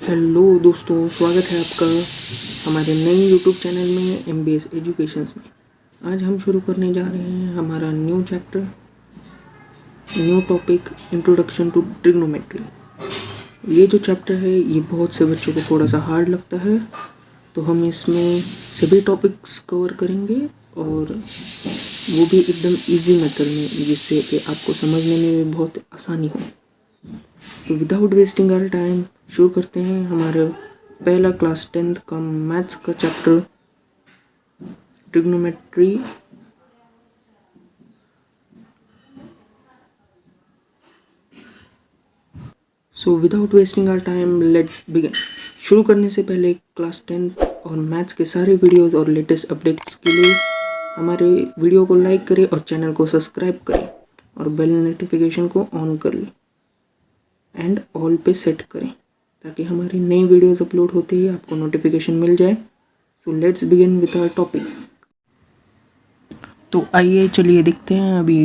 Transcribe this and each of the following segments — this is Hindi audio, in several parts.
हेलो दोस्तों, स्वागत है आपका हमारे नए यूट्यूब चैनल में MBS एजुकेशंस में। आज हम शुरू करने जा रहे हैं हमारा new chapter, new topic, introduction to trigonometry. ये जो चैप्टर है ये बहुत से बच्चों को थोड़ा सा हार्ड लगता है, तो हम इसमें सभी टॉपिक्स कवर करेंगे और वो भी एकदम इजी मेथड में, जिससे कि आपको समझने में भी बहुत आसानी हो। तो विदाउट वेस्टिंग आवर टाइम शुरू करते हैं हमारे पहला क्लास 10th का मैथ्स का chapter trigonometry. So without wasting our time let's begin. शुरू करने से पहले क्लास 10th और मैथ्स के सारे वीडियोस और लेटेस्ट अपडेट्स के लिए हमारे वीडियो को लाइक करें और चैनल को सब्सक्राइब करें और बेल नोटिफिकेशन को ऑन कर लें एंड ऑल पे सेट करें ताकि हमारी नई वीडियोस अपलोड होते ही आपको नोटिफिकेशन मिल जाए। So let's begin with our topic. तो आइए चलिए देखते हैं अभी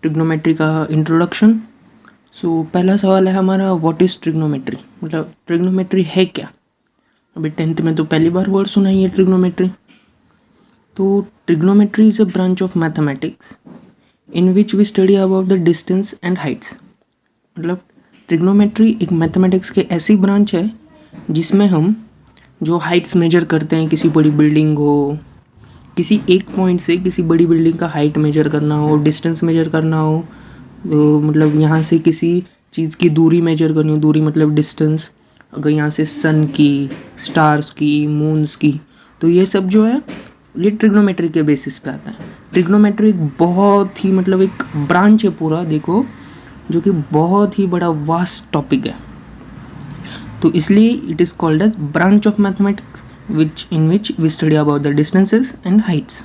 ट्रिग्नोमेट्री का इंट्रोडक्शन। सो पहला सवाल है हमारा, व्हाट इज़ ट्रिग्नोमेट्री, मतलब ट्रिग्नोमेट्री है क्या। अभी 10th में तो पहली बार वर्ड सुना ही है ट्रिग्नोमेट्री। तो trigonometry is a branch of mathematics in which we study about the distance and heights. मतलब ट्रिग्नोमेट्री एक मैथमेटिक्स के ऐसी ब्रांच है जिसमें हम जो हाइट्स मेजर करते हैं, किसी बड़ी बिल्डिंग हो, किसी एक पॉइंट से किसी बड़ी बिल्डिंग का हाइट मेजर करना हो, डिस्टेंस मेजर करना हो, तो मतलब यहाँ से किसी चीज़ की दूरी मेजर करनी हो, दूरी मतलब डिस्टेंस, अगर यहाँ से सन की, स्टार्स की, मून्स की, तो ये सब जो है ये ट्रिग्नोमेट्री के बेसिस पे आता है। ट्रिग्नोमेट्री एक बहुत ही मतलब एक ब्रांच है पूरा, देखो, जो कि बहुत ही बड़ा वास्ट टॉपिक है, तो इसलिए it is called as branch of mathematics in which we study about the distances and heights।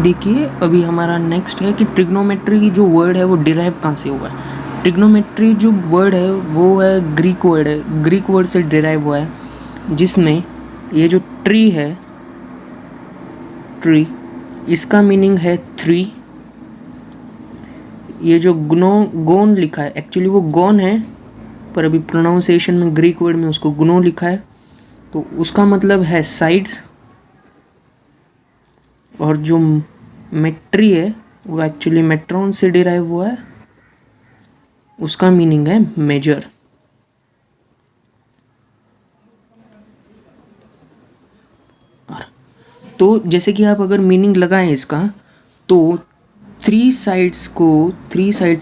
देखिए अभी हमारा नेक्स्ट है कि ट्रिग्नोमेट्री जो वर्ड है वो डिराइव कहाँ से हुआ है। ट्रिग्नोमेट्री जो वर्ड है वो है ग्रीक वर्ड है, ग्रीक वर्ड से डिराइव हुआ है, जिसमें ये जो ट्री है, ट्री, इसका मीनिंग है 3। ये जो गोन लिखा है, एक्चुअली वो गॉन है, पर अभी प्रोनाउंसिएशन में ग्रीक वर्ड में उसको ग्नो लिखा है, तो उसका मतलब है साइड्स। और जो मेट्री है वो एक्चुअली मेट्रॉन से डिराइव हुआ है, उसका मीनिंग है मेजर। तो जैसे कि आप अगर मीनिंग लगाएं इसका, तो थ्री साइड्स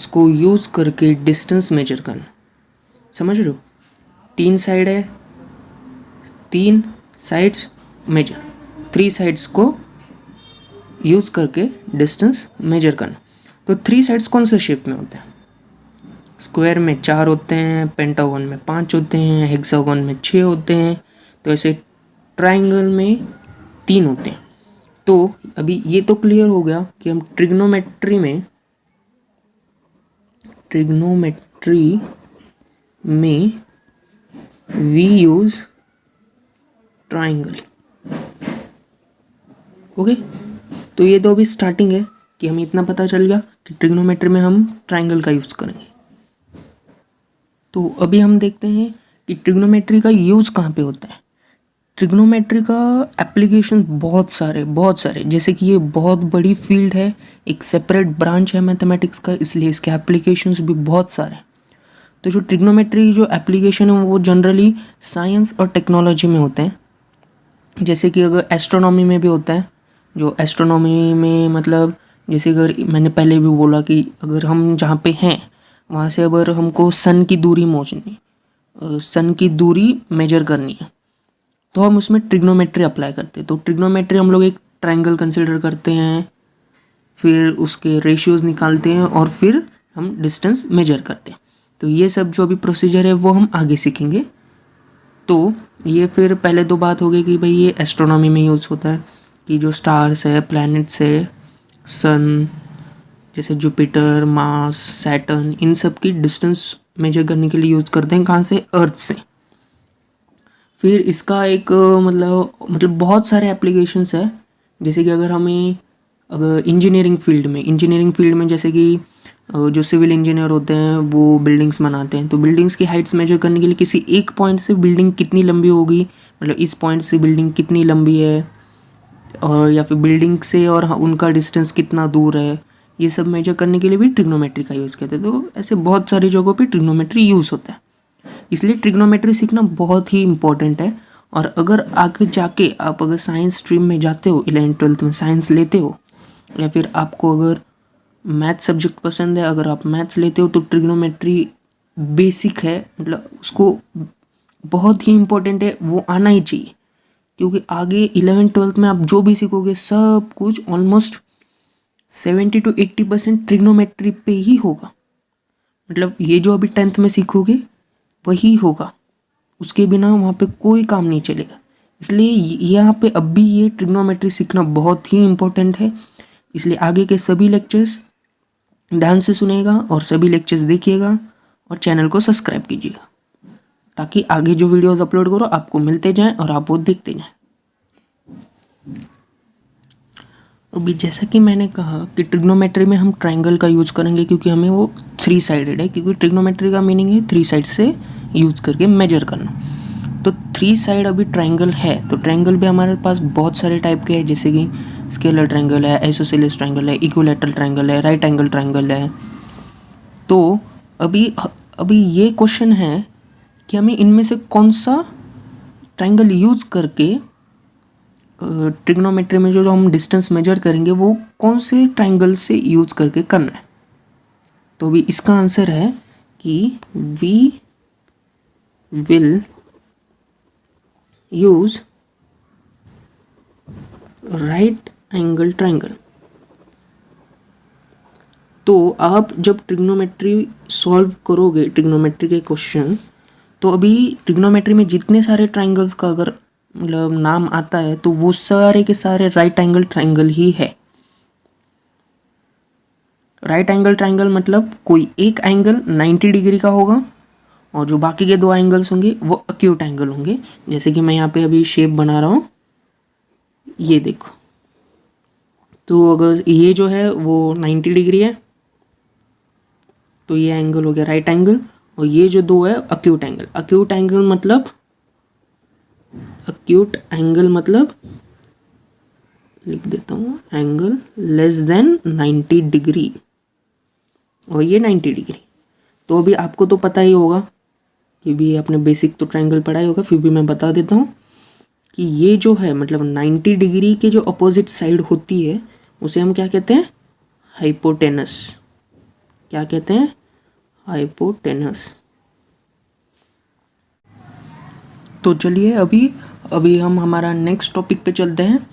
को यूज़ करके डिस्टेंस मेजर करना, समझ रहे हो। 3 साइड है, 3 साइड्स मेजर, 3 साइड्स को यूज़ करके डिस्टेंस मेजर करना। तो 3 साइड्स कौन से शेप में होते हैं? स्क्वायर में 4 होते हैं, पेंटागन में 5 होते हैं, हेक्सागन में 6 होते हैं, तो ऐसे ट्राइंगल में 3 होते हैं। तो अभी ये तो क्लियर हो गया कि हम ट्रिग्नोमेट्री में वी यूज़ ट्राइंगल। ओके, तो ये तो अभी स्टार्टिंग है कि हमें इतना पता चल गया कि ट्रिग्नोमेट्री में हम ट्राइंगल का यूज़ करेंगे। तो अभी हम देखते हैं कि ट्रिग्नोमेट्री का यूज़ कहाँ पे होता है। ट्रिग्नोमेट्री का एप्लीकेशन बहुत सारे, जैसे कि ये बहुत बड़ी फील्ड है, एक सेपरेट ब्रांच है मैथमेटिक्स का, इसलिए इसके एप्लीकेशंस भी बहुत सारे। तो जो ट्रिग्नोमेट्री जो एप्लीकेशन है वो जनरली साइंस और टेक्नोलॉजी में होते हैं। जैसे कि अगर एस्ट्रोनॉमी में भी होता है, जो एस्ट्रोनॉमी में मतलब जैसे अगर मैंने पहले भी बोला कि अगर हम जहाँ पे हैं वहाँ से अगर हमको सन की दूरी सन की दूरी मेजर करनी है, तो हम उसमें ट्रिग्नोमेट्री अप्लाई करते हैं। तो ट्रिग्नोमेट्री हम लोग एक ट्रायंगल कंसिडर करते हैं, फिर उसके रेशियोज निकालते हैं और फिर हम डिस्टेंस मेजर करते हैं। तो ये सब जो अभी प्रोसीजर है वो हम आगे सीखेंगे। तो ये फिर पहले तो बात हो गई कि भाई ये एस्ट्रोनॉमी में यूज़ होता है कि जो स्टार्स है, प्लैनेट्स है, सन जैसे जुपिटर, मार्स, सैटर्न, इन सब की डिस्टेंस मेजर करने के लिए यूज़ करते हैं। कहाँ से? अर्थ से। फिर इसका एक मतलब बहुत सारे एप्लीकेशंस है। जैसे कि अगर इंजीनियरिंग फील्ड में जैसे कि जो सिविल इंजीनियर होते हैं वो बिल्डिंग्स बनाते हैं, तो बिल्डिंग्स की हाइट्स मेजर करने के लिए किसी एक पॉइंट से बिल्डिंग कितनी लंबी होगी, मतलब इस पॉइंट से बिल्डिंग कितनी लंबी है, और या फिर बिल्डिंग से और उनका डिस्टेंस कितना दूर है, ये सब मेजर करने के लिए भी ट्रिग्नोमेट्री का यूज़ करते हैं। तो ऐसे बहुत सारी जगहों पे ट्रिग्नोमेट्री यूज़ होता है, इसलिए ट्रिग्नोमेट्री सीखना बहुत ही इम्पोर्टेंट है। और अगर आगे जाके आप अगर साइंस स्ट्रीम में जाते हो, 11th-12th में साइंस लेते हो, या फिर आपको अगर मैथ सब्जेक्ट पसंद है, अगर आप मैथ्स लेते हो, तो ट्रिग्नोमेट्री बेसिक है, मतलब उसको बहुत ही इम्पोर्टेंट है, वो आना ही चाहिए। क्योंकि आगे 11th-12th में आप जो भी सीखोगे सब कुछ ऑलमोस्ट 70-80% ट्रिग्नोमेट्री पे ही होगा। मतलब ये जो अभी 10th में सीखोगे वही होगा, उसके बिना वहाँ पे कोई काम नहीं चलेगा। इसलिए यहाँ पे अभी ये ट्रिग्नोमेट्री सीखना बहुत ही इम्पोर्टेंट है। इसलिए आगे के सभी लेक्चर्स ध्यान से सुनेगा और सभी लेक्चर्स देखिएगा और चैनल को सब्सक्राइब कीजिएगा, ताकि आगे जो वीडियोस अपलोड करो आपको मिलते जाएं और आप वो देखते जाएं। अभी जैसा कि मैंने कहा कि ट्रिग्नोमेट्री में हम ट्रायंगल का यूज़ करेंगे, क्योंकि हमें वो 3 साइडेड है, क्योंकि ट्रिग्नोमेट्री का मीनिंग है 3 साइड से यूज़ करके मेजर करना। तो 3 साइड अभी ट्रायंगल है, तो ट्रायंगल भी हमारे पास बहुत सारे टाइप के हैं, जैसे कि स्केलर ट्रायंगल है, आइसोसेलेस ट्रायंगल है, इक्विलैटरल ट्रायंगल है, राइट एंगल ट्रायंगल है। तो अभी ये क्वेश्चन है कि हमें इनमें से कौन सा ट्रायंगल यूज़ करके ट्रिग्नोमेट्री में जो हम डिस्टेंस मेजर करेंगे वो कौन से ट्रायंगल से यूज़ करके करना है। तो अभी इसका आंसर है कि we will use right angle triangle. तो आप जब ट्रिग्नोमेट्री सॉल्व करोगे, ट्रिग्नोमेट्री के क्वेश्चन, तो अभी ट्रिग्नोमेट्री में जितने सारे ट्रायंगल्स का अगर मतलब नाम आता है तो वो सारे के सारे राइट एंगल ट्रायंगल ही है। राइट एंगल ट्रायंगल मतलब कोई एक एंगल 90 डिग्री का होगा और जो बाकी के 2 एंगल्स होंगे वो एक्यूट एंगल होंगे। जैसे कि मैं यहाँ पे अभी शेप बना रहा हूँ, ये देखो, तो अगर ये जो है वो 90 डिग्री है तो ये एंगल हो गया राइट एंगल, और ये जो 2 है एक्यूट एंगल। एक्यूट एंगल मतलब लिख देता हूँ, एंगल लेस देन 90 डिग्री, और ये 90 डिग्री। तो अभी आपको तो पता ही होगा कि भी आपने बेसिक तो ट्रायंगल पढ़ा ही होगा, फिर भी मैं बता देता हूँ कि ये जो है मतलब 90 डिग्री के जो अपोजिट साइड होती है उसे हम क्या कहते हैं, हाइपोटेनस। क्या कहते हैं, हाइपोटेनस। तो चलिए अभी हम हमारा नेक्स्ट टॉपिक पे चलते हैं,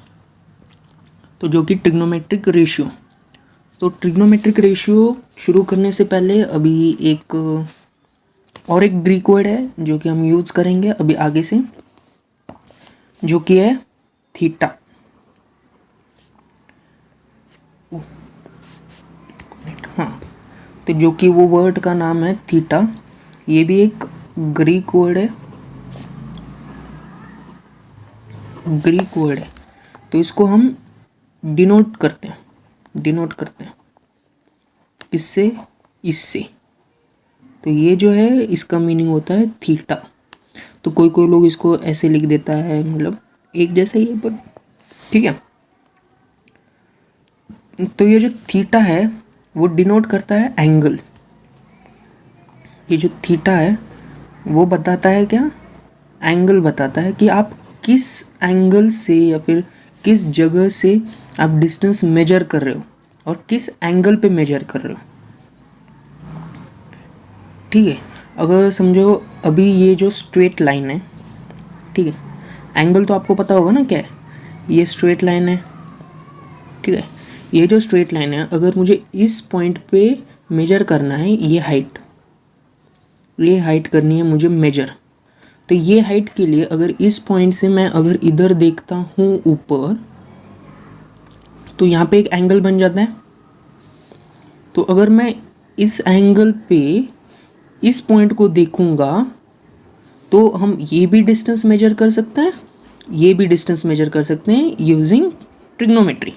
तो जो कि ट्रिग्नोमेट्रिक रेशियो। तो ट्रिग्नोमेट्रिक रेशियो शुरू करने से पहले अभी एक ग्रीक वर्ड है जो कि हम यूज़ करेंगे अभी आगे से, जो कि है थीटा। हाँ, तो जो कि वो वर्ड का नाम है थीटा, ये भी एक ग्रीक वर्ड है, तो इसको हम डिनोट करते हैं किससे, इससे। तो ये जो है इसका मीनिंग होता है थीटा। तो कोई लोग इसको ऐसे लिख देता है, मतलब एक जैसा ही है पर ठीक है। तो ये जो थीटा है वो डिनोट करता है एंगल। ये जो थीटा है वो बताता है क्या, एंगल बताता है कि आप किस एंगल से या फिर किस जगह से आप डिस्टेंस मेजर कर रहे हो और किस एंगल पे मेजर कर रहे हो। ठीक है, अगर समझो अभी ये जो स्ट्रेट लाइन है, ठीक है, एंगल तो आपको पता होगा ना क्या है, ये स्ट्रेट लाइन है, ठीक है। ये जो स्ट्रेट लाइन है, अगर मुझे इस पॉइंट पे मेजर करना है, ये हाइट करनी है मुझे मेजर, तो ये हाइट के लिए अगर इस पॉइंट से मैं अगर इधर देखता हूँ ऊपर, तो यहाँ पे एक एंगल बन जाता है। तो अगर मैं इस एंगल पे इस पॉइंट को देखूँगा तो हम ये भी डिस्टेंस मेजर कर सकते हैं, ये भी डिस्टेंस मेजर कर सकते हैं यूजिंग ट्रिग्नोमेट्री।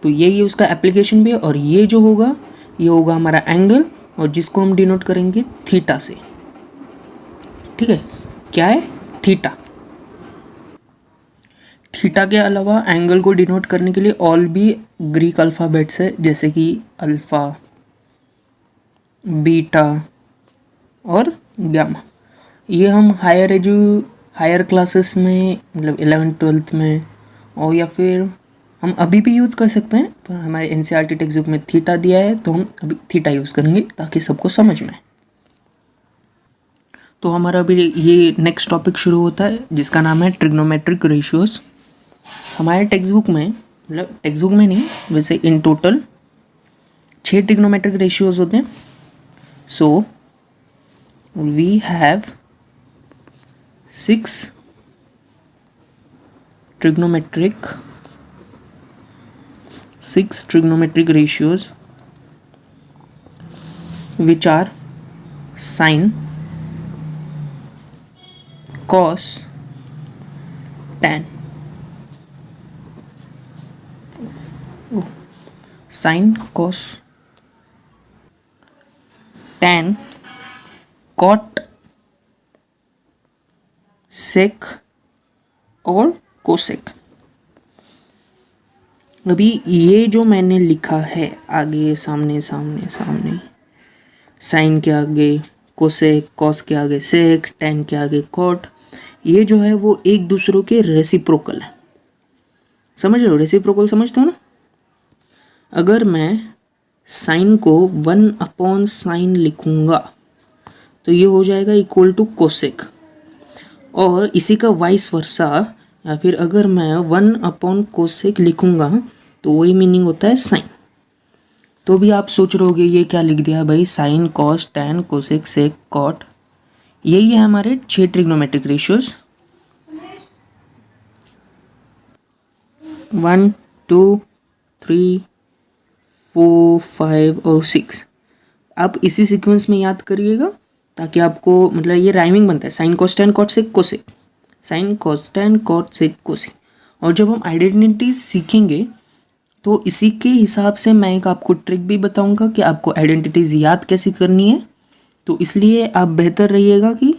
तो यही उसका एप्लीकेशन भी है। और ये जो होगा ये होगा हमारा एंगल और जिसको हम डिनोट करेंगे थीटा से। ठीक है, क्या है? थीटा। थीटा के अलावा एंगल को डिनोट करने के लिए और भी ग्रीक अल्फ़ाबेट्स है, जैसे कि अल्फ़ा, बीटा और गामा। ये हम हायर क्लासेस में, मतलब 11th-12th में, और या फिर हम अभी भी यूज़ कर सकते हैं, पर हमारे एनसीईआरटी टेक्स्ट बुक में थीटा दिया है तो हम अभी थीटा यूज़ करेंगे ताकि सबको समझ में आए। तो हमारा अभी ये नेक्स्ट टॉपिक शुरू होता है जिसका नाम है ट्रिग्नोमेट्रिक रेशियोज़। हमारे टेक्स्ट बुक में, मतलब टेक्स्ट बुक में नहीं, वैसे इन टोटल 6 ट्रिग्नोमेट्रिक रेशियोज़ होते हैं। So we have 6 trigonometric ratios which are sine, cos, tan. Sine, cos, tan, cot, sec और कोसेक। अभी ये जो मैंने लिखा है आगे सामने, साइन के आगे कोसेक, कॉस के आगे सेक, टेन के आगे कॉट, ये जो है वो एक दूसरों के रेसिप्रोकल है। समझ रहे हो? रेसिप्रोकल समझते हो ना? अगर मैं साइन को 1/sin लिखूँगा तो ये हो जाएगा इक्वल टू कोसेक, और इसी का वाइस वर्सा, या फिर अगर मैं 1/कोसेक लिखूँगा तो वही मीनिंग होता है साइन। तो भी आप सोच रहे होगे ये क्या लिख दिया भाई, साइन, कॉस, टैन, कोसेक, सेक, कॉट। यही है हमारे 6 ट्रिग्नोमेट्रिक रेशियोज, 1, 2, 3, 4, 5 और 6। आप इसी सीक्वेंस में याद करिएगा ताकि आपको, मतलब ये राइमिंग बनता है, sine, cos, tan, cot, sec, cosec, sine, cos, tan, cot, sec, cosec. और जब हम आइडेंटिटी सीखेंगे तो इसी के हिसाब से मैं एक आपको ट्रिक भी बताऊंगा कि आपको आइडेंटिटीज़ याद कैसे करनी है। तो इसलिए आप बेहतर रहिएगा कि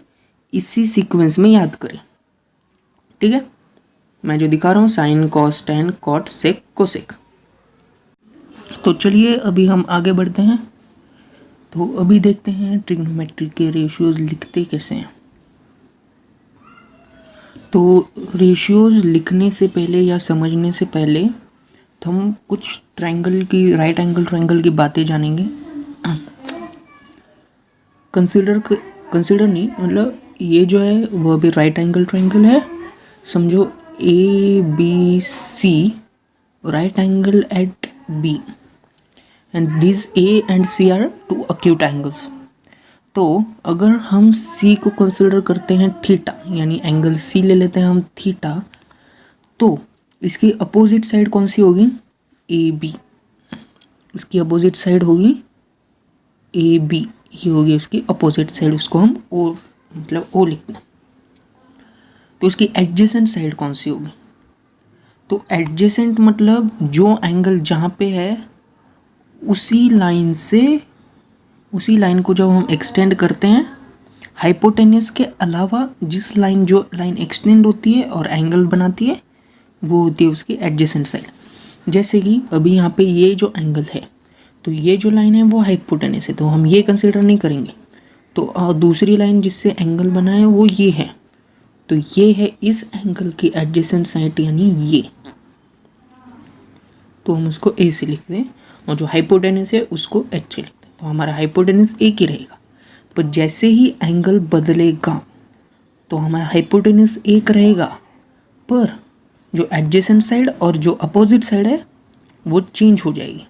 इसी सीक्वेंस में याद करें। ठीक है, मैं जो दिखा रहा हूँ, sign, cos, tan, cot, sec, cosec. तो चलिए अभी हम आगे बढ़ते हैं। तो अभी देखते हैं ट्रिग्नोमेट्री के रेशियोज लिखते कैसे हैं। तो रेशियोज लिखने से पहले या समझने से पहले तो हम कुछ ट्रायंगल की, राइट एंगल ट्रायंगल की बातें जानेंगे। कंसिडर नहीं, मतलब ये जो है वो अभी राइट एंगल ट्रायंगल है। समझो ABC, right angle at B, and this A and C are 2 acute angles। तो अगर हम C को कंसिडर करते हैं थीटा, यानी एंगल C ले लेते हैं हम थीटा, तो इसकी अपोजिट साइड कौन सी होगी? AB। इसकी अपोजिट साइड होगी AB, ये होगी इसकी अपोजिट साइड, उसको हम O, मतलब O लिखते हैं। तो इसकी एडजेसेंट साइड कौन सी होगी? तो एडजेसेंट मतलब जो एंगल जहाँ पे है उसी लाइन को जब हम एक्सटेंड करते हैं, हाइपोटेनस के अलावा जो लाइन एक्सटेंड होती है और एंगल बनाती है वो होती है उसकी एडजेसेंट साइड। जैसे कि अभी यहाँ पे ये जो एंगल है, तो ये जो लाइन है वो हाइपोटेनस है, तो हम ये कंसिडर नहीं करेंगे। तो दूसरी लाइन जिससे एंगल बना है वो ये है, तो ये है इस एंगल की एडजेसेंट साइड, यानी ये, तो हम उसको ए से लिखते हैं, और जो हाइपोटेनस है उसको एच से लिखते हैं। तो हमारा हाइपोटेनस एक ही रहेगा, पर जैसे ही एंगल बदलेगा तो हमारा हाइपोटेनस एक रहेगा, पर जो एडजेसेंट साइड और जो अपोजिट साइड है वो चेंज हो जाएगी।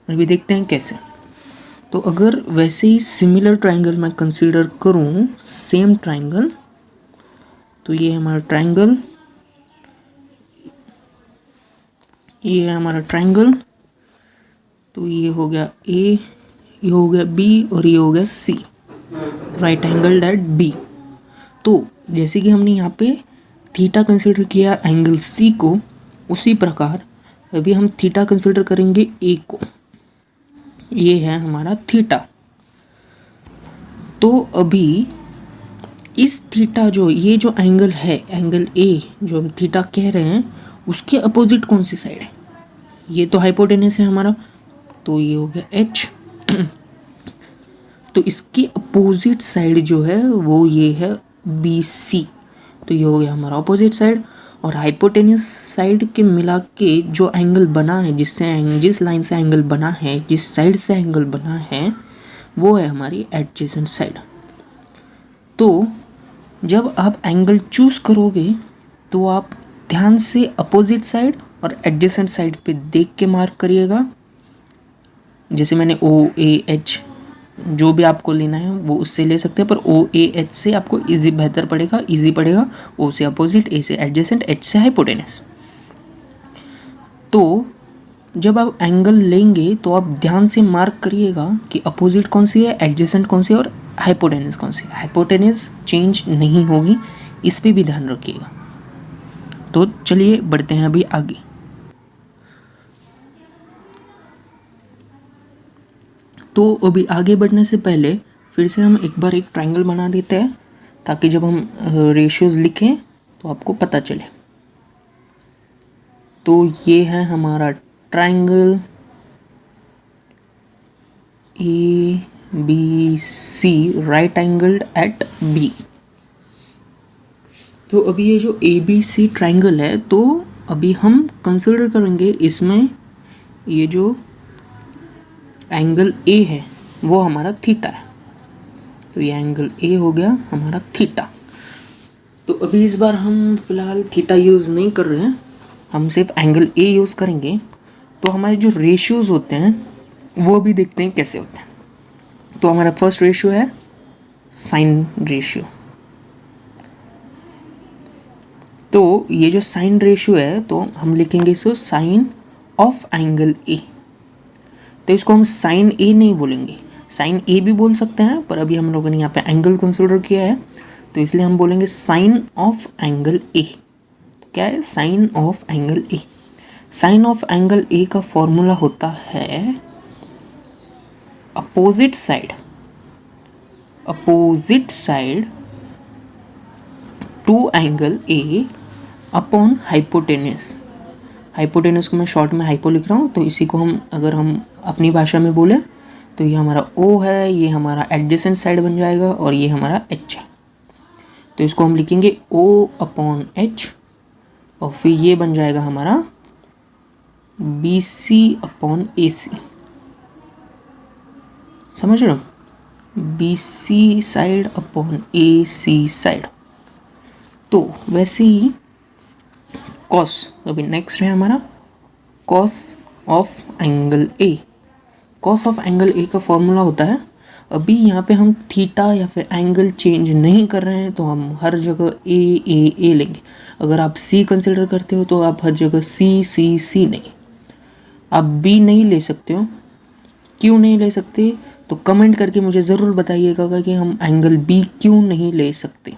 अभी देखते हैं कैसे। तो अगर वैसे ही सिमिलर ट्रायंगल मैं कंसीडर करूं, सेम ट्रायंगल, तो ये है हमारा ट्रायंगल, ये है हमारा ट्रायंगल, तो ये हो गया A, ये हो गया B और ये हो गया C, right angle at B। तो जैसे कि हमने यहाँ पे थीटा कंसिडर किया एंगल C को, उसी प्रकार अभी हम थीटा कंसिडर करेंगे A को। ये है हमारा थीटा। तो अभी इस थीटा जो ये जो एंगल है, एंगल ए जो हम थीटा कह रहे हैं, उसके अपोजिट कौन सी साइड है? ये तो हाइपोटेनस है हमारा, तो ये हो गया एच। तो इसकी अपोजिट साइड जो है वो ये है बी सी। तो ये हो गया हमारा अपोजिट साइड। और हाइपोटेनस साइड के मिला के जो एंगल बना है, जिस लाइन से एंगल बना है, जिस साइड से एंगल बना है, वो है हमारी एडजेसेंट साइड। तो जब आप एंगल चूज करोगे तो आप ध्यान से अपोजिट साइड और एडजेसेंट साइड पे देख के मार्क करिएगा। जैसे मैंने ओ ए एच, जो भी आपको लेना है वो उससे ले सकते हैं, पर ओ ए एच से आपको इजी बेहतर पड़ेगा, इजी पड़ेगा। ओ से अपोजिट, ए से एडजेसेंट, एच से हाइपोटेनस। तो जब आप एंगल लेंगे तो आप ध्यान से मार्क करिएगा कि अपोजिट कौन सी है, एडजेसेंट कौन सी है और हाइपोटेनस कौन सी है। हाइपोटेनस चेंज नहीं होगी, इस पे भी ध्यान रखिएगा। तो चलिए बढ़ते हैं अभी आगे। तो अभी आगे बढ़ने से पहले फिर से हम एक बार एक ट्रायंगल बना देते हैं, ताकि जब हम रेशियोज लिखें तो आपको पता चले। तो ये है हमारा triangle A B C, right angled at B. तो अभी ये जो ए बी सी ट्रायंगल है, तो अभी हम कंसिडर करेंगे इसमें ये जो एंगल ए है वो हमारा थीटा है। तो ये एंगल ए हो गया हमारा थीटा। तो अभी इस बार हम फिलहाल थीटा यूज़ नहीं कर रहे हैं, हम सिर्फ एंगल ए यूज़ करेंगे। तो हमारे जो रेशियोज़ होते हैं वो भी देखते हैं कैसे होते हैं। तो हमारा फर्स्ट रेशियो है साइन रेशियो। तो ये जो साइन रेशियो है, तो हम लिखेंगे इसको साइन ऑफ एंगल ए। तो इसको हम साइन ए नहीं बोलेंगे, साइन ए भी बोल सकते हैं, पर अभी हम लोगों ने यहाँ पे एंगल कंसिडर किया है, तो इसलिए हम बोलेंगे साइन ऑफ एंगल ए। तो क्या है? Sine of angle A. Sine of angle A का फॉर्मूला होता है opposite side to angle A upon hypotenuse. Hypotenuse को मैं शॉर्ट में हाइपो लिख रहा हूँ, तो इसी को हम अगर हम अपनी भाषा में बोले तो ये हमारा ओ है, ये हमारा एडजेसेंट साइड बन जाएगा, और ये हमारा एच है। तो इसको हम लिखेंगे ओ अपॉन एच, और फिर ये बन जाएगा हमारा बी सी अपॉन ए सी। समझ रहे हो? बी सी साइड अपॉन ए सी साइड। तो वैसे ही कॉस, अभी नेक्स्ट है हमारा cos of angle A. Cos of angle A का फॉर्मूला होता है, अभी यहाँ पे हम थीटा या फिर एंगल चेंज नहीं कर रहे हैं, तो हम हर जगह ए लेंगे। अगर आप सी कंसिडर करते हो तो आप हर जगह सी नहीं, आप बी नहीं ले सकते हो। क्यों नहीं ले सकते? तो कमेंट करके मुझे ज़रूर बताइएगा कि हम एंगल बी क्यों नहीं ले सकते।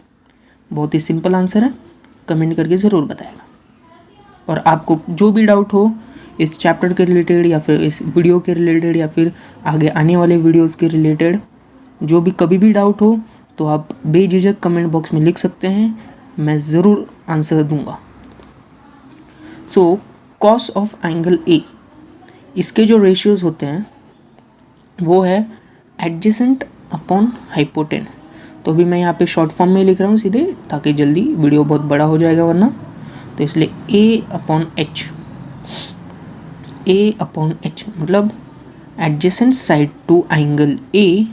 बहुत ही सिंपल आंसर है, कमेंट करके ज़रूर बताएगा। और आपको जो भी डाउट हो इस चैप्टर के रिलेटेड, या फिर इस वीडियो के रिलेटेड, या फिर आगे आने वाले वीडियोस के रिलेटेड, जो भी कभी भी डाउट हो, तो आप बेझिझक कमेंट बॉक्स में लिख सकते हैं, मैं ज़रूर आंसर दूंगा। सो कॉस ऑफ एंगल ए, इसके जो रेशियोज होते हैं वो है एडजेसेंट अपॉन हाइपोटेनस। तो अभी मैं यहाँ पे शॉर्ट फॉर्म में लिख रहा हूँ सीधे, ताकि जल्दी वीडियो बहुत बड़ा हो जाएगा वरना। तो इसलिए ए अपॉन एच मतलब adjacent side to angle A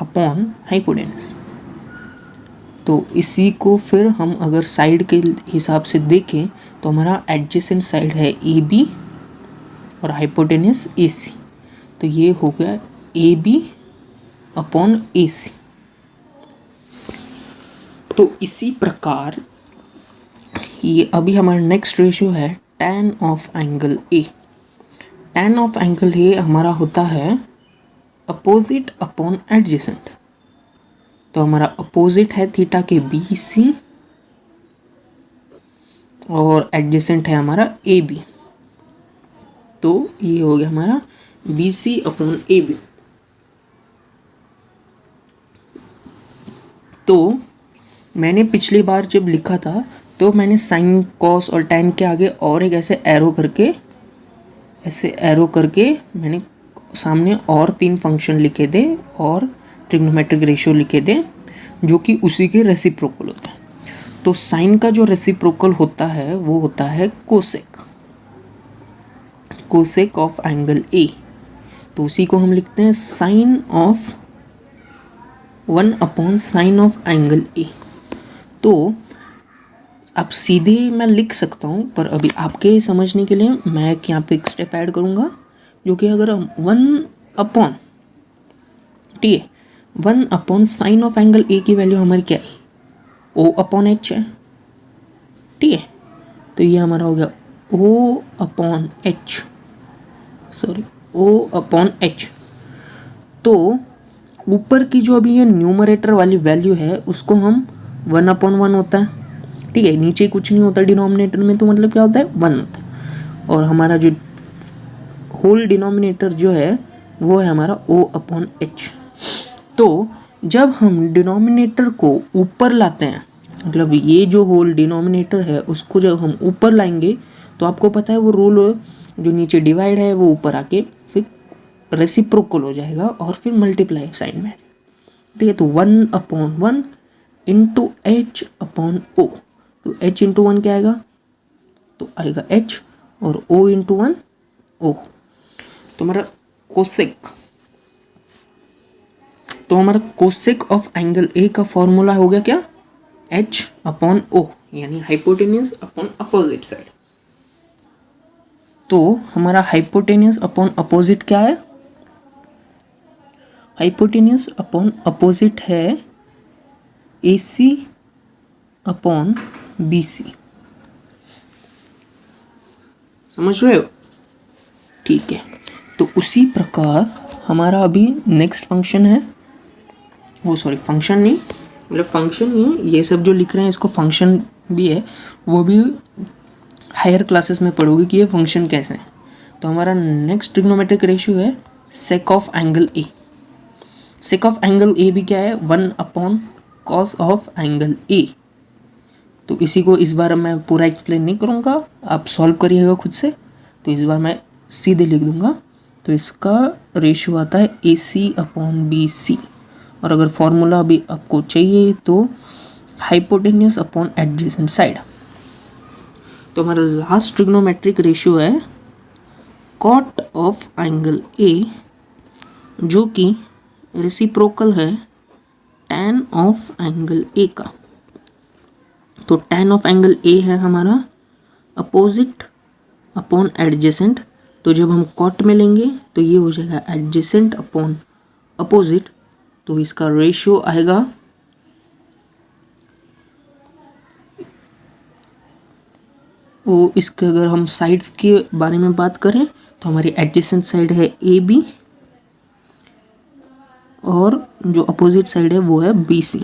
upon hypotenuse. तो इसी को फिर हम अगर साइड के हिसाब से देखें तो हमारा एडजेसेंट साइड है ए बी और हाइपोटेनस ए सी। तो ये हो गया ए बी अपॉन ए सी। तो इसी प्रकार ये अभी हमारा नेक्स्ट रेशियो है tan of angle A. tan of angle ए हमारा होता है अपोजिट अपॉन एडजेसेंट। तो हमारा अपोजिट है थीटा के बी सी, और एडजेसेंट है हमारा ए बी। तो ये हो गया हमारा B C upon A B. तो मैंने पिछली बार जब लिखा था तो मैंने साइन कॉस और टैन के आगे और एक ऐसे एरो करके मैंने सामने और 3 फंक्शन लिखे थे और ट्रिग्नोमेट्रिक रेशियो लिखे थे जो कि उसी के रेसिप्रोकल होता है। तो साइन का जो रेसिप्रोकल होता है वो होता है कोसेक ऑफ एंगल ए। तो उसी को हम लिखते हैं sine of 1 upon sine of angle A. तो अब सीधे मैं लिख सकता हूँ, पर अभी आपके समझने के लिए मैं यहाँ पे एक स्टेप ऐड करूँगा, जो कि अगर हम 1 अपॉन, ठीक है, 1 अपॉन साइन ऑफ एंगल ए की वैल्यू हमारी क्या है, ओ अपॉन एच है, ठीक है। तो ये हमारा हो गया ओ अपॉन एच। तो ऊपर की जो अभी ये न्यूमरेटर वाली वैल्यू है उसको हम 1 अपॉन 1 होता है, ठीक है, नीचे कुछ नहीं होता डिनोमिनेटर में, तो मतलब क्या होता है 1 होता है। और हमारा जो होल डिनोमिनेटर जो है वो है हमारा ओ अपॉन एच। तो जब हम डिनोमिनेटर को ऊपर लाते हैं, मतलब ये जो होल डिनोमिनेटर है उसको जब हम ऊपर लाएंगे तो आपको पता है वो रूल जो नीचे डिवाइड है वो ऊपर आके फिर रेसिप्रोकल हो जाएगा और फिर मल्टीप्लाई साइन में, ठीक है। तो 1 upon 1 into H upon O. तो h इंटू 1 क्या आएगा, तो आएगा h, और o इंटू 1 o। तो हमारा कोसेक ऑफ एंगल ए का फॉर्मूला हो गया क्या, h अपॉन o, यानी हाइपोटेन्यूज अपॉन अपोजिट साइड। तो हमारा हाइपोटेन्यूज अपॉन अपोजिट क्या है, हाइपोटेन्यूज अपॉन अपोजिट है AC अपॉन BC। समझ रहे हो, ठीक है। तो उसी प्रकार हमारा अभी नेक्स्ट फंक्शन है, फंक्शन नहीं, मतलब फंक्शन ही है, ये सब जो लिख रहे हैं इसको फंक्शन भी है, वो भी हायर क्लासेस में पढ़ोगे कि ये फंक्शन कैसे हैं। तो हमारा नेक्स्ट ट्रिग्नोमेट्रिक रेशियो है sake of angle A. Sake of angle ए भी क्या है, 1 upon cos of angle A. तो इसी को इस बार मैं पूरा एक्सप्लेन नहीं करूँगा, आप सॉल्व करिएगा खुद से। तो इस बार मैं सीधे लिख दूँगा। तो इसका रेशियो आता है AC अपॉन BC, और अगर फॉर्मूला अभी आपको चाहिए तो हाइपोटेन्यूज अपॉन एडजेसेंट साइड। तो हमारा लास्ट ट्रिग्नोमेट्रिक रेशियो है कॉट ऑफ एंगल ए, जो कि रेसिप्रोकल है tan ऑफ एंगल ए का। तो tan ऑफ एंगल ए है हमारा अपोजिट अपॉन एडजेसेंट। तो जब हम कॉट में लेंगे तो ये हो जाएगा एडजेसेंट अपॉन अपोजिट। तो इसका रेशियो आएगा वो, इसके अगर हम साइड्स के बारे में बात करें तो हमारी एडजेसेंट साइड है AB और जो अपोजिट साइड है वो है BC।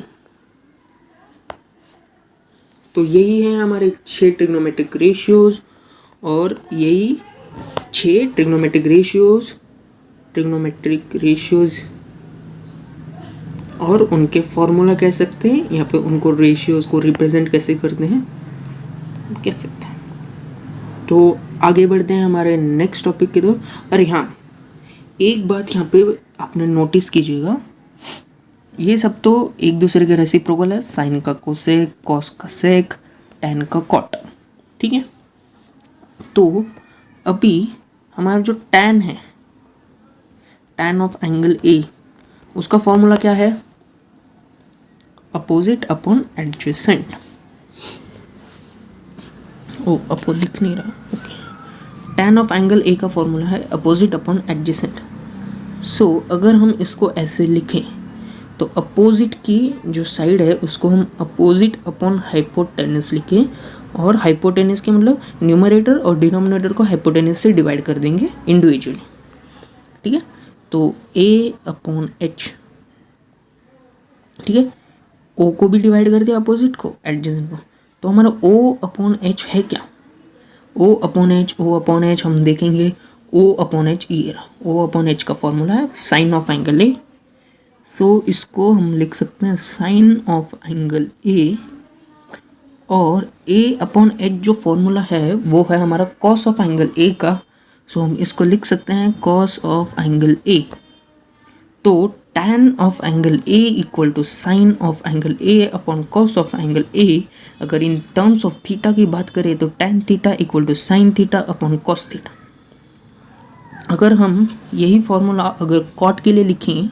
तो यही है हमारे 6 ट्रिग्नोमेट्रिक रेशियोज, और यही 6 ट्रिग्नोमेट्रिक रेशियोज और उनके फॉर्मूला कह सकते हैं, यहाँ पे उनको रेशियोज को रिप्रेजेंट कैसे करते हैं कह सकते हैं। तो आगे बढ़ते हैं हमारे नेक्स्ट टॉपिक की तरफ। अरे हाँ, एक बात यहाँ पे आपने नोटिस कीजिएगा, ये सब तो एक दूसरे के रेसिप्रोकल है, साइन का कोसेक, कॉस का सेक, टैन का कॉट, ठीक है। तो अभी हमारा जो टैन है, टैन ऑफ एंगल ए, उसका फॉर्मूला क्या है, अपोजिट अपॉन एडजेसेंट। अपोजिट दिख नहीं रहा, okay. Tan of angle A का फॉर्मूला है अपोजिट अपॉन एडजेसेंट। सो अगर हम इसको ऐसे लिखें तो अपोजिट की जो साइड है उसको हम अपोजिट अपॉन हाइपोटेनस लिखें, और हाइपोटेनस के मतलब न्यूमरेटर और डिनोमिनेटर को हाइपोटेनस से डिवाइड कर देंगे इंडिविजुअली, ठीक है। तो A अपॉन H, ठीक है, O को भी डिवाइड कर दिया अपोजिट को, एडजेसेंट को। तो हमारा O अपॉन H है क्या, O अपॉन H हम देखेंगे ओ अपॉन एच, ये रहा ओ अपॉन एच का फॉर्मूला है साइन ऑफ एंगल ए। सो इसको हम लिख सकते हैं साइन ऑफ एंगल ए, और ए अपॉन एच जो फॉर्मूला है वो है हमारा कॉस ऑफ एंगल ए का। सो हम इसको लिख सकते हैं कॉस ऑफ एंगल ए। तो tan of angle A equal to sine of angle A upon cos of angle A. अगर इन टर्म्स ऑफ थीटा की बात करें तो tan theta equal to sine theta upon cos theta. अगर हम यही फॉर्मूला अगर कॉट के लिए लिखें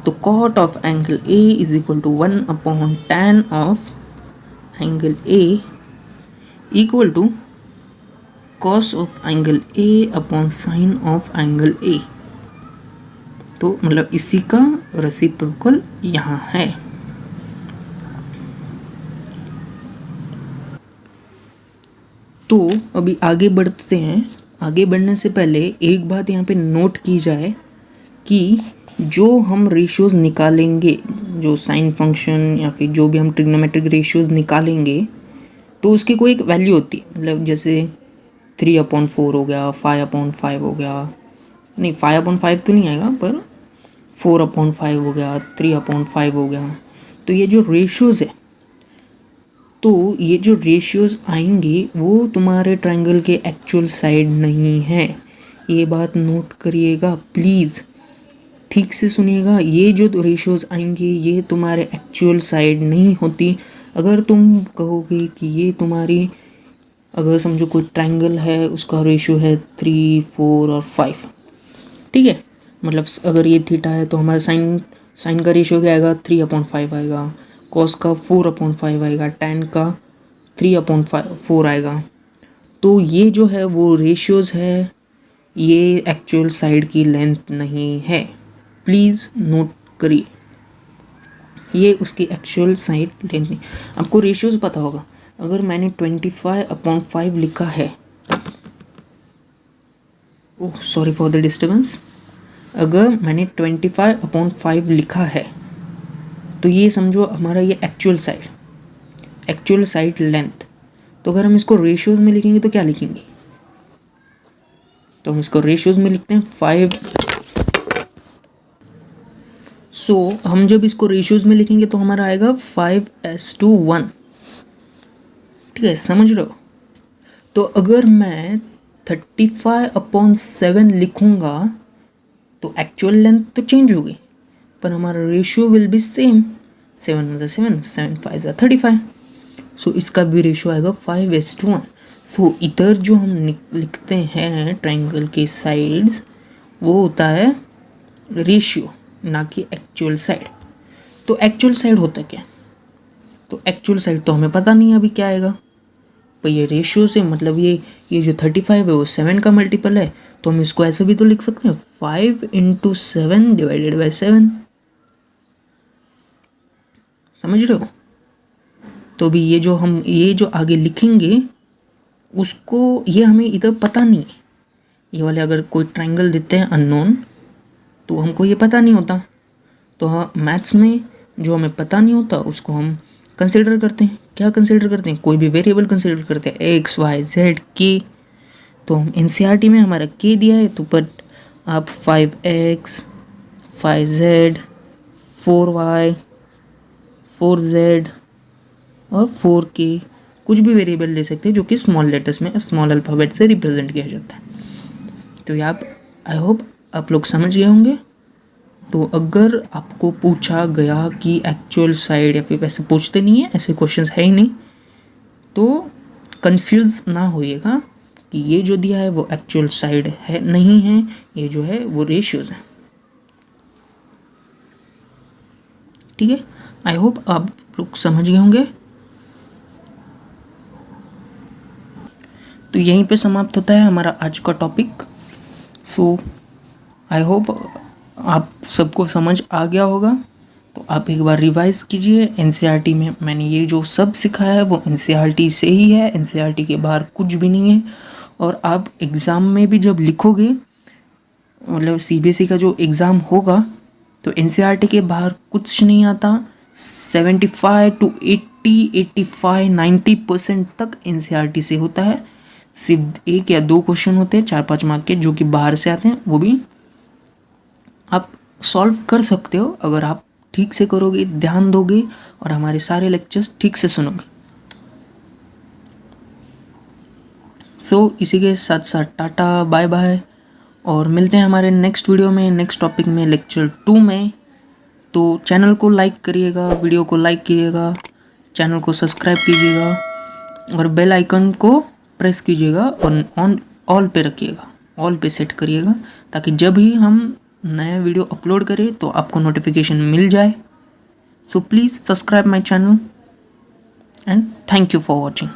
तो cot of angle A is equal to 1 upon tan of angle A equal to cos of angle A upon sine of angle A. तो मतलब इसी का रेसिप्रोकल यहाँ है। तो अभी आगे बढ़ते हैं। आगे बढ़ने से पहले एक बात यहाँ पे नोट की जाए कि जो हम रेशियोज निकालेंगे, जो साइन फंक्शन या फिर जो भी हम ट्रिग्नोमेट्रिक रेशियोज निकालेंगे, तो उसकी कोई एक वैल्यू होती है। मतलब जैसे 3/4 हो गया, 5/5 हो गया, नहीं 5/5 तो नहीं आएगा, पर 4/5 हो गया, 3/5 हो गया। तो ये जो रेशियोज़ है, तो ये जो रेशियोज़ आएंगे वो तुम्हारे ट्रायंगल के एक्चुअल साइड नहीं है। ये बात नोट करिएगा प्लीज़, ठीक से सुनिएगा। ये जो रेशियोज़ आएंगे ये तुम्हारे एक्चुअल साइड नहीं होती। अगर तुम कहोगे कि ये तुम्हारी, अगर समझो कोई ट्रायंगल है उसका रेशियो है 3, 4 और 5, ठीक है। मतलब अगर ये थीटा है तो हमारा साइन का रेशियो क्या आएगा, 3/5 आएगा, कॉस का 4/5 आएगा, टैन का 3/4 आएगा। तो ये जो है वो रेशियोज़ है, ये एक्चुअल साइड की लेंथ नहीं है। प्लीज़ नोट करिए, ये उसकी एक्चुअल साइड लेंथ नहीं। आपको रेशियोज़ पता होगा। अगर मैंने 25/5 लिखा है, oh sorry for the disturbance, अगर मैंने 25/5 लिखा है तो ये समझो हमारा ये एक्चुअल साइड लेंथ। तो अगर हम इसको रेशियोज़ में लिखेंगे तो क्या लिखेंगे, तो हम इसको रेशियोज़ में लिखते हैं 5। सो हम जब इसको रेशियोज़ में लिखेंगे तो हमारा आएगा 5:1, ठीक है, समझ रहे हो। तो अगर मैं 35/7 लिखूँगा तो एक्चुअल लेंथ तो चेंज होगी, पर हमारा रेशियो विल बी सेम। 7 × 7, 7 × 5 = 35। सो इसका भी रेशियो आएगा 5:1। सो इधर जो हम लिखते हैं ट्रायंगल के साइड्स, वो होता है रेशियो, ना कि एक्चुअल साइड। तो एक्चुअल साइड होता क्या, तो एक्चुअल साइड तो हमें पता नहीं है अभी क्या आएगा। पर ये रेशियो से मतलब ये जो 35 है वो 7 का मल्टीपल है, तो हम इसको ऐसे भी तो लिख सकते हैं 5 × 7 / 7। समझ रहे हो। तो भी ये जो आगे लिखेंगे उसको, ये हमें इधर पता नहीं है। ये वाले अगर कोई ट्रायंगल देते हैं अननोन तो हमको ये पता नहीं होता। तो हाँ, मैथ्स में जो हमें पता नहीं होता उसको हम कंसिडर करते हैं। क्या कंसिडर करते हैं, कोई भी वेरिएबल कंसिडर करते हैं, x, y, z, k। तो हम एनसीईआरटी में हमारा k दिया है, तो बट आप 5x, 5z, 4y, 4z और 4k कुछ भी वेरिएबल ले सकते हैं जो कि स्मॉल लेटर्स में स्मॉल अल्फ़ाबेट से रिप्रेजेंट किया जाता है। तो ये आई होप आप लोग समझ गए होंगे। तो अगर आपको पूछा गया कि एक्चुअल साइड, या फिर वैसे पूछते नहीं है, ऐसे क्वेश्चंस है ही नहीं, तो कंफ्यूज ना होइएगा कि ये जो दिया है वो एक्चुअल साइड है नहीं है, ये जो है वो रेशियोज है। ठीक है, आई होप आप लोग समझ गए होंगे। तो यहीं पे समाप्त होता है हमारा आज का टॉपिक। सो आई होप आप सबको समझ आ गया होगा। तो आप एक बार रिवाइज कीजिए। एनसीईआरटी में मैंने ये जो सब सिखाया है वो एनसीईआरटी से ही है, एनसीईआरटी के बाहर कुछ भी नहीं है। और आप एग्ज़ाम में भी जब लिखोगे, मतलब सीबीएसई का जो एग्ज़ाम होगा, तो एनसीईआरटी के बाहर कुछ नहीं आता। 75 to 80, 85, 90% तक एनसीईआरटी से होता है। सिर्फ 1 या 2 क्वेश्चन होते हैं 4-5 मार्क के जो कि बाहर से आते हैं, वो भी आप सॉल्व कर सकते हो अगर आप ठीक से करोगे, ध्यान दोगे और हमारे सारे लेक्चर्स ठीक से सुनोगे। सो इसी के साथ साथ टाटा बाय बाय, और मिलते हैं हमारे नेक्स्ट वीडियो में, नेक्स्ट टॉपिक में, लेक्चर 2 में। तो चैनल को लाइक करिएगा, वीडियो को लाइक कीजिएगा, चैनल को सब्सक्राइब कीजिएगा और बेल आइकन को प्रेस कीजिएगा और ऑल पे रखिएगा, ऑल पे सेट करिएगा, ताकि जब भी हम नया वीडियो अपलोड करें तो आपको नोटिफिकेशन मिल जाए। So please subscribe my channel and thank you for watching.